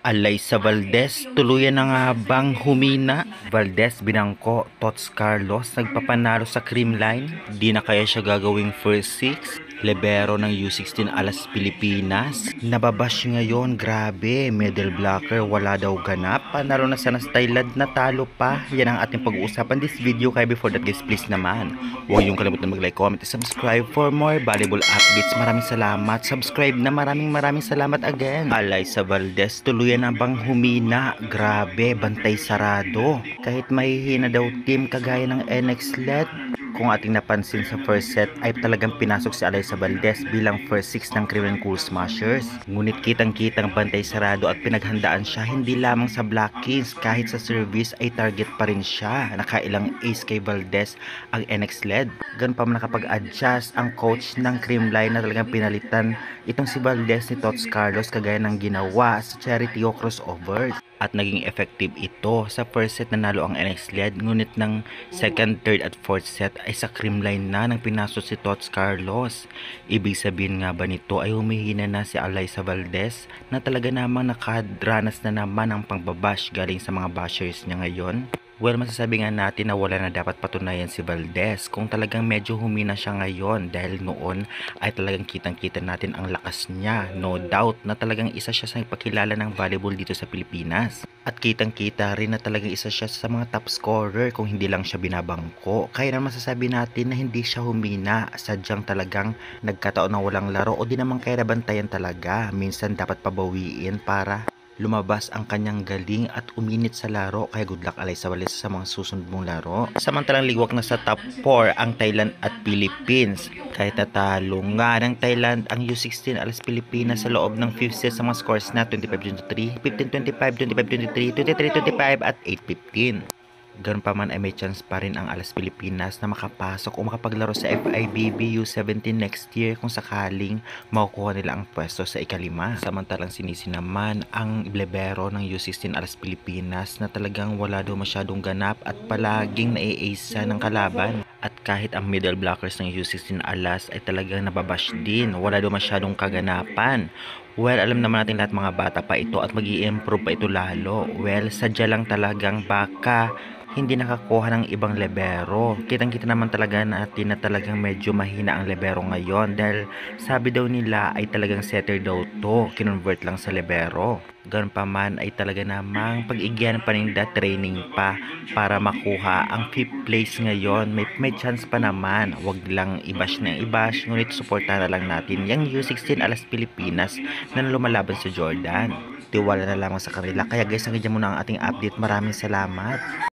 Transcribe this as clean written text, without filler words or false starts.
Alay sa Valdez, tuluyan na nga bang humina? Valdez, Binangco, Tots Carlos, nagpapanalo sa creamline. Di na kaya siya gagawing first six. Libero ng U16 Alas Pilipinas. Nababash ngayon, grabe. Middle blocker, wala daw ganap. Panalo na sana sa Thailand, natalo pa. Yan ang ating pag-uusapan this video. Kaya before that guys, please naman, huwag yung kalimutan mag-like, comment, and subscribe for more valuable updates. Maraming salamat. Subscribe na maraming salamat again. Alay sa Valdez, tuluyan na bang humina? Grabe, bantay sarado. Kahit mahihina daw team kagaya ng NX LED, kung ating napansin sa first set ay talagang pinasok si Alay sa Valdez bilang first six ng Cream Cool Smashers. Ngunit kitang-kitang bantay sarado at pinaghandaan siya hindi lamang sa blockings, kahit sa service ay target pa rin siya. Nakailang ace kay Valdez ang NX LED. Ganun pa man nakapag-adjust ang coach ng Creamline na talagang pinalitan itong si Valdez ni Tots Carlos kagaya ng ginawa sa Charity O crossovers. At naging effective ito. Sa first set nanalo ang NX LED, ngunit ng second, third at fourth set ay sa creamline na nang pinasok si Tots Carlos. Ibig sabihin nga ba nito ay humihina na si Alay sa Valdez na talaga namang nakadranas na naman ang pangbabash galing sa mga bashers niya ngayon? Well, masasabi nga natin na wala na dapat patunayan si Valdez kung talagang medyo humina siya ngayon, dahil noon ay talagang kitang-kita natin ang lakas niya. No doubt na talagang isa siya sa ipakilala ng volleyball dito sa Pilipinas. At kitang-kita rin na talagang isa siya sa mga top scorer kung hindi lang siya binabangko. Kaya naman masasabi natin na hindi siya humina, sadyang talagang nagkataon na walang laro o di naman kaya nabantayan talaga. Minsan dapat pabawiin para lumabas ang kanyang galing at uminit sa laro. Kaya good luck Alay sa Valdez sa mga susunod mong laro. Samantalang ligwak na sa top 4 ang Thailand at Philippines. Kahit natalo nga ng Thailand ang U16 Alas Pilipinas sa loob ng 5th set sa mga scores na 25-23, 15-25, 25-23, 23-25 at 8-15. Ganun pa man ay may chance pa rin ang Alas Pilipinas na makapasok o makapaglaro sa FIVB U17 next year kung sakaling makukuha nila ang pwesto sa ikalima. Samantalang sinisi naman ang libero ng U16 Alas Pilipinas na talagang wala daw masyadong ganap at palaging nai-ace ng kalaban. At kahit ang middle blockers ng U16 Alas ay talagang nababash din, wala daw masyadong kaganapan. Well, alam naman natin lahat mga bata pa ito at mag-i-improve pa ito lalo. Well, sadya lang talagang baka hindi nakakuha ng ibang libero. Kitang-kita naman talaga natin na talagang medyo mahina ang libero ngayon, dahil sabi daw nila ay talagang setter daw to, kinonvert lang sa libero. Ganun pa man ay talaga namang pag-igyan pa nila, training pa para makuha ang 5th place ngayon. May chance pa naman. Wag lang i-bash na i-bash, ngunit suportahan na lang natin yung U16 Alas Pilipinas na lumalaban sa Jordan. Tiwala na lamang sa kanila. Kaya guys, hanggang dyan muna ang ating update. Maraming salamat.